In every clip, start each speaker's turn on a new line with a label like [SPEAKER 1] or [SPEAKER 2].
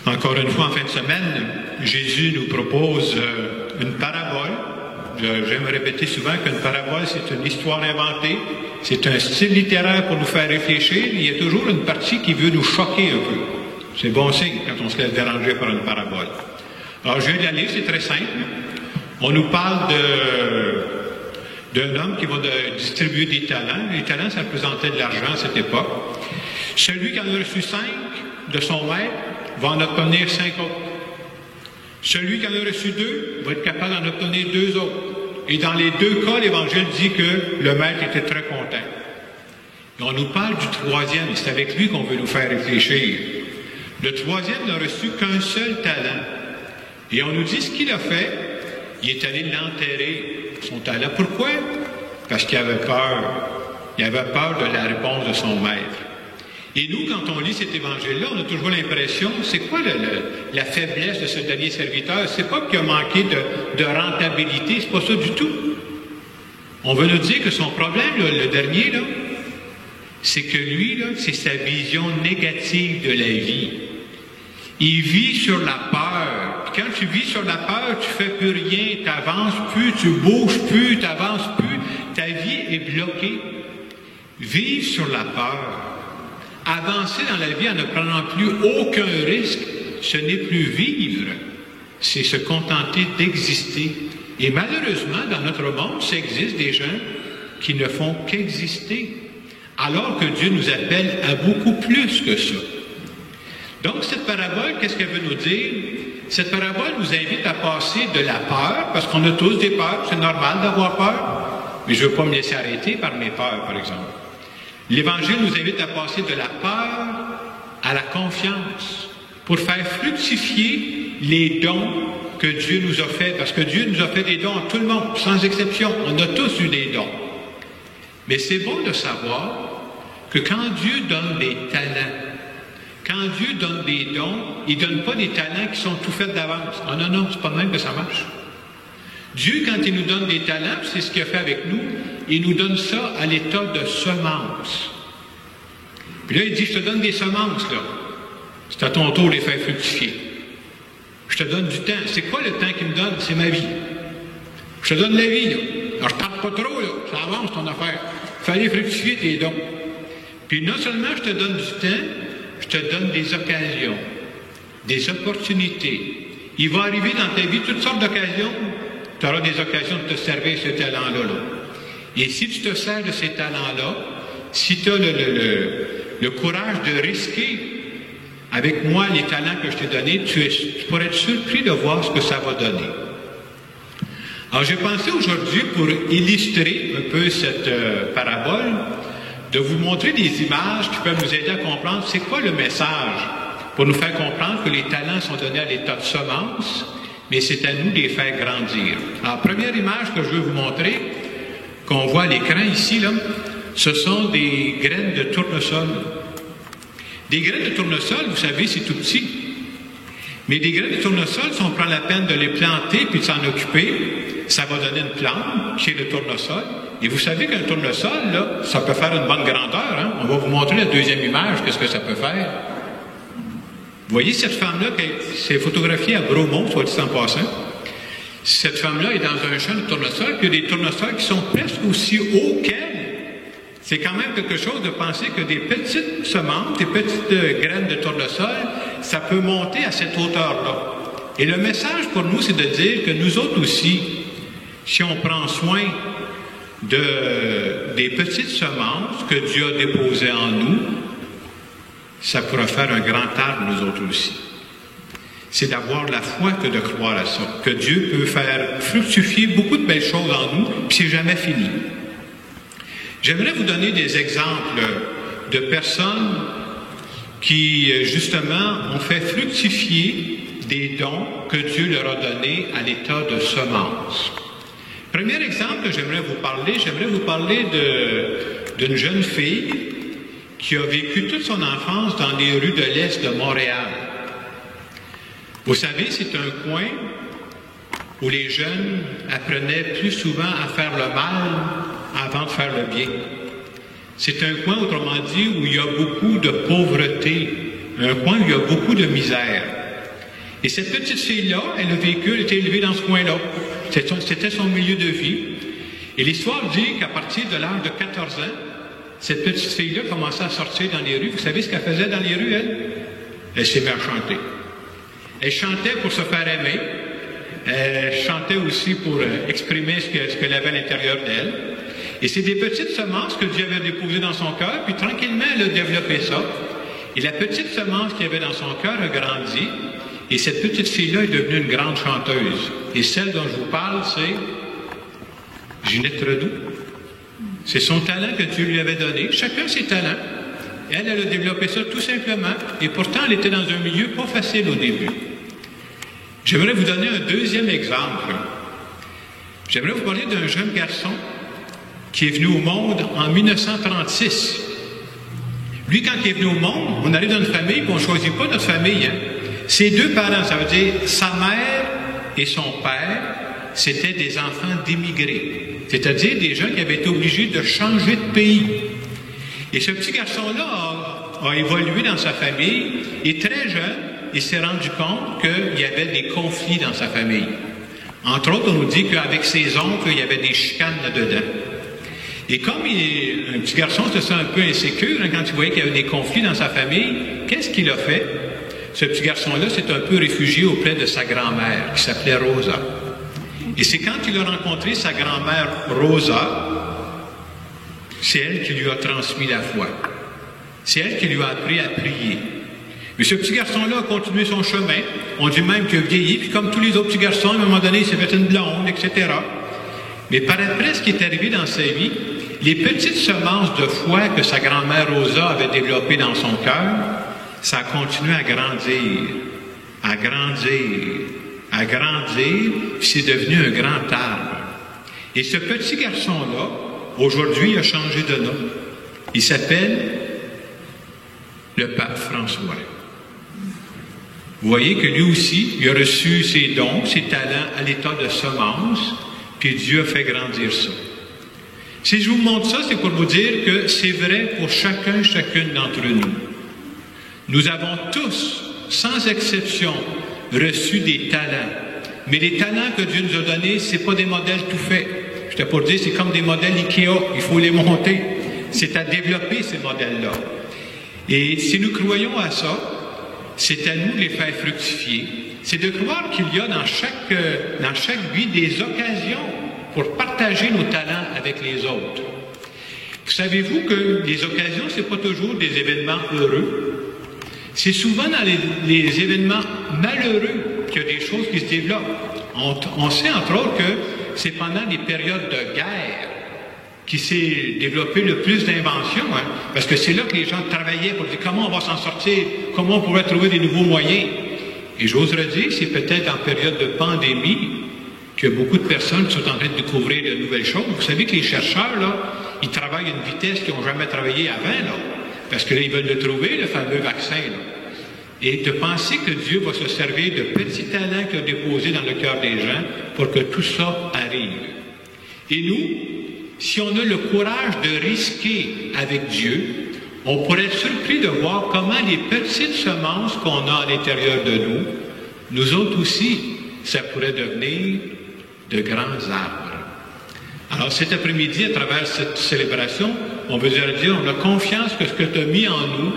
[SPEAKER 1] Encore une fois, en fin de semaine, Jésus nous propose une parabole. J'aime répéter souvent qu'une parabole, c'est une histoire inventée. C'est un style littéraire pour nous faire réfléchir. Il y a toujours une partie qui veut nous choquer un peu. C'est bon signe quand on se laisse déranger par une parabole. Alors, je viens de la lire, c'est très simple. On nous parle d'un homme qui va distribuer des talents. Les talents, ça représentait de l'argent à cette époque. Celui qui en a reçu 5 de son maître va en obtenir 5 autres. Celui qui en a reçu 2 va être capable d'en obtenir 2 autres. Et dans les 2 cas, l'Évangile dit que le maître était très content. Et on nous parle du 3e, et c'est avec lui qu'on veut nous faire réfléchir. Le 3e n'a reçu qu'un seul talent. Et on nous dit ce qu'il a fait. Il est allé l'enterrer, son talent. Pourquoi? Parce qu'il avait peur. Il avait peur de la réponse de son maître. Et nous, quand on lit cet évangile-là, on a toujours l'impression, c'est quoi la faiblesse de ce dernier serviteur? C'est pas qu'il a manqué de rentabilité, c'est pas ça du tout. On veut nous dire que son problème, là, le dernier, là, c'est que lui, là, c'est sa vision négative de la vie. Il vit sur la peur. Puis quand tu vis sur la peur, tu fais plus rien, tu n'avances plus, tu bouges plus, tu n'avances plus, ta vie est bloquée. Vivre sur la peur. Avancer dans la vie en ne prenant plus aucun risque, ce n'est plus vivre, c'est se contenter d'exister. Et malheureusement, dans notre monde, ça existe des gens qui ne font qu'exister, alors que Dieu nous appelle à beaucoup plus que ça. Donc, cette parabole, qu'est-ce qu'elle veut nous dire? Cette parabole nous invite à passer de la peur, parce qu'on a tous des peurs, c'est normal d'avoir peur, mais je ne veux pas me laisser arrêter par mes peurs, par exemple. L'Évangile nous invite à passer de la peur à la confiance pour faire fructifier les dons que Dieu nous a faits. Parce que Dieu nous a fait des dons à tout le monde, sans exception. On a tous eu des dons. Mais c'est bon de savoir que quand Dieu donne des talents, quand Dieu donne des dons, il ne donne pas des talents qui sont tout faits d'avance. Oh non, non, c'est pas de même que ça marche. Dieu, quand il nous donne des talents, c'est ce qu'il a fait avec nous, il nous donne ça à l'état de semence. Puis là, il dit, je te donne des semences, là. C'est à ton tour de les faire fructifier. Je te donne du temps. C'est quoi le temps qu'il me donne? C'est ma vie. Je te donne la vie, là. Alors, je ne tarde pas trop, là. Ça avance, ton affaire. Il fallait fructifier tes dons. Puis non seulement je te donne du temps, je te donne des occasions, des opportunités. Il va arriver dans ta vie toutes sortes d'occasions. Tu auras des occasions de te servir ce talent-là. Là. Et si tu te sers de ces talents-là, si tu as le courage de risquer avec moi les talents que je t'ai donnés, tu pourrais être surpris de voir ce que ça va donner. Alors j'ai pensé aujourd'hui, pour illustrer un peu cette parabole, de vous montrer des images qui peuvent nous aider à comprendre c'est quoi le message, pour nous faire comprendre que les talents sont donnés à l'état de semence, mais c'est à nous de les faire grandir. Alors, première image que je veux vous montrer, qu'on voit à l'écran ici, là, ce sont des graines de tournesol. Des graines de tournesol, vous savez, c'est tout petit. Mais des graines de tournesol, si on prend la peine de les planter puis de s'en occuper, ça va donner une plante qui est le tournesol. Et vous savez qu'un tournesol, là, ça peut faire une bonne grandeur. Hein? On va vous montrer la deuxième image, qu'est-ce que ça peut faire. Vous voyez cette femme-là, c'est photographié à Bromont, soit dit en passant. Cette femme-là est dans un champ de tournesol, puis il y a des tournesols qui sont presque aussi hauts qu'elle. C'est quand même quelque chose de penser que des petites semences, des petites graines de tournesol, ça peut monter à cette hauteur-là. Et le message pour nous, c'est de dire que nous autres aussi, si on prend soin des petites semences que Dieu a déposées en nous, ça pourra faire un grand arbre, nous autres aussi. C'est d'avoir la foi que de croire à ça, que Dieu peut faire fructifier beaucoup de belles choses en nous, puis c'est jamais fini. J'aimerais vous donner des exemples de personnes qui, justement, ont fait fructifier des dons que Dieu leur a donnés à l'état de semence. Premier exemple que j'aimerais vous parler d'une jeune fille qui a vécu toute son enfance dans les rues de l'Est de Montréal. Vous savez, c'est un coin où les jeunes apprenaient plus souvent à faire le mal avant de faire le bien. C'est un coin, autrement dit, où il y a beaucoup de pauvreté, un coin où il y a beaucoup de misère. Et cette petite fille-là, elle a vécu, elle était élevée dans ce coin-là. C'était son milieu de vie. Et l'histoire dit qu'à partir de l'âge de 14 ans, cette petite fille-là commençait à sortir dans les rues. Vous savez ce qu'elle faisait dans les rues, elle? Elle s'est mise à chanter. Elle chantait pour se faire aimer. Elle chantait aussi pour exprimer ce qu'elle avait à l'intérieur d'elle. Et c'est des petites semences que Dieu avait déposées dans son cœur, puis tranquillement, elle a développé ça. Et la petite semence qu'il y avait dans son cœur a grandi. Et cette petite fille-là est devenue une grande chanteuse. Et celle dont je vous parle, c'est Ginette Redoux. C'est son talent que Dieu lui avait donné. Chacun ses talents. Elle a développé ça tout simplement. Et pourtant, elle était dans un milieu pas facile au début. J'aimerais vous donner un deuxième exemple. J'aimerais vous parler d'un jeune garçon qui est venu au monde en 1936. Lui, quand il est venu au monde, on arrive dans une famille, puis on ne choisit pas notre famille. Hein. Ses deux parents, ça veut dire sa mère et son père, c'était des enfants d'immigrés. C'est-à-dire des gens qui avaient été obligés de changer de pays. Et ce petit garçon-là a évolué dans sa famille, et très jeune, il s'est rendu compte qu'il y avait des conflits dans sa famille. Entre autres, on nous dit qu'avec ses oncles, il y avait des chicanes là-dedans. Et comme un petit garçon se sent un peu insécure, hein, quand il voyait qu'il y avait des conflits dans sa famille, qu'est-ce qu'il a fait? Ce petit garçon-là s'est un peu réfugié auprès de sa grand-mère, qui s'appelait Rosa. Et c'est quand il a rencontré sa grand-mère Rosa, c'est elle qui lui a transmis la foi. C'est elle qui lui a appris à prier. Mais ce petit garçon-là a continué son chemin. On dit même qu'il a vieilli, puis comme tous les autres petits garçons, à un moment donné, il s'est fait une blonde, etc. Mais par après, ce qui est arrivé dans sa vie, les petites semences de foi que sa grand-mère Rosa avait développées dans son cœur, ça a continué à grandir, à grandir, à grandir, puis c'est devenu un grand arbre. Et ce petit garçon-là, aujourd'hui, il a changé de nom. Il s'appelle le pape François. Vous voyez que lui aussi, il a reçu ses dons, ses talents à l'état de semence, puis Dieu a fait grandir ça. Si je vous montre ça, c'est pour vous dire que c'est vrai pour chacune d'entre nous. Nous avons tous, sans exception, reçu des talents. Mais les talents que Dieu nous a donnés, ce n'est pas des modèles tout faits. Je t'ai pour dire, c'est comme des modèles Ikea, il faut les monter. C'est à développer ces modèles-là. Et si nous croyons à ça, c'est à nous de les faire fructifier. C'est de croire qu'il y a dans chaque vie des occasions pour partager nos talents avec les autres. Vous savez-vous que les occasions, ce n'est pas toujours des événements heureux. C'est souvent dans les événements malheureux qu'il y a des choses qui se développent. On sait entre autres que c'est pendant des périodes de guerre qui s'est développé le plus d'inventions, hein, parce que c'est là que les gens travaillaient pour dire comment on va s'en sortir, comment on pourrait trouver des nouveaux moyens. Et j'oserais dire, c'est peut-être en période de pandémie que beaucoup de personnes sont en train de découvrir de nouvelles choses. Vous savez que les chercheurs, là, ils travaillent à une vitesse qu'ils n'ont jamais travaillé avant, là, parce que là, ils veulent le trouver, le fameux vaccin, là. Et de penser que Dieu va se servir de petits talents qu'il a déposés dans le cœur des gens pour que tout ça arrive. Et nous, si on a le courage de risquer avec Dieu, on pourrait être surpris de voir comment les petites semences qu'on a à l'intérieur de nous, nous autres aussi, ça pourrait devenir de grands arbres. Alors cet après-midi, à travers cette célébration, on veut dire, on a confiance que ce que tu as mis en nous,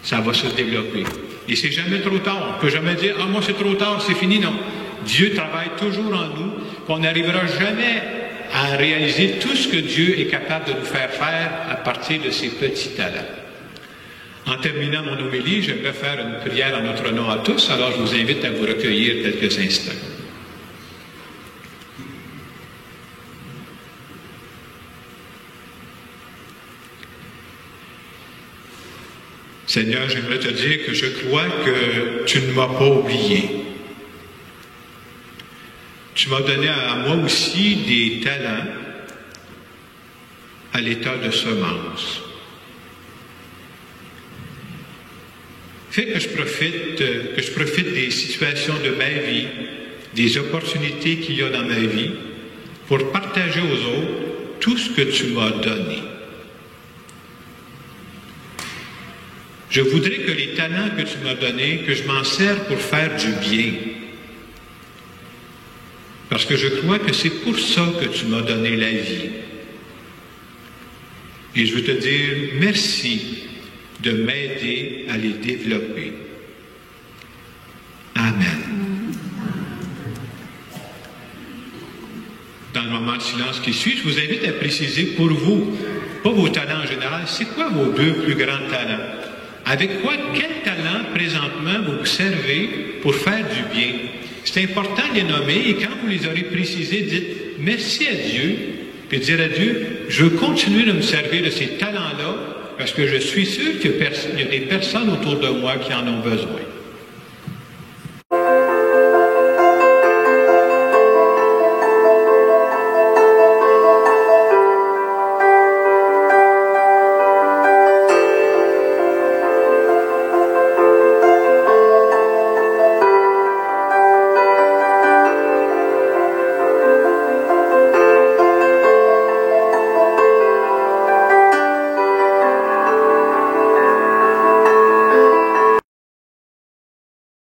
[SPEAKER 1] ça va se développer. Et c'est jamais trop tard. On ne peut jamais dire, ah, moi c'est trop tard, c'est fini. Non. Dieu travaille toujours en nous, qu'on n'arrivera jamais à réaliser tout ce que Dieu est capable de nous faire à partir de ses petits talents. En terminant mon homélie, j'aimerais faire une prière en notre nom à tous, alors je vous invite à vous recueillir quelques instants. Seigneur, j'aimerais te dire que je crois que tu ne m'as pas oublié. Tu m'as donné à moi aussi des talents à l'état de semence. Fais que je profite des situations de ma vie, des opportunités qu'il y a dans ma vie, pour partager aux autres tout ce que tu m'as donné. Je voudrais que les talents que tu m'as donnés, que je m'en sers pour faire du bien. Parce que je crois que c'est pour ça que tu m'as donné la vie. Et je veux te dire merci de m'aider à les développer. Amen. Dans le moment de silence qui suit, je vous invite à préciser pour vous, pas vos talents en général, c'est quoi vos 2 plus grands talents? Avec quel talent présentement vous servez pour faire du bien? C'est important de les nommer et quand vous les aurez précisés, dites merci à Dieu, puis dire à Dieu, je veux continuer de me servir de ces talents-là parce que je suis sûr qu'il y a des personnes autour de moi qui en ont besoin.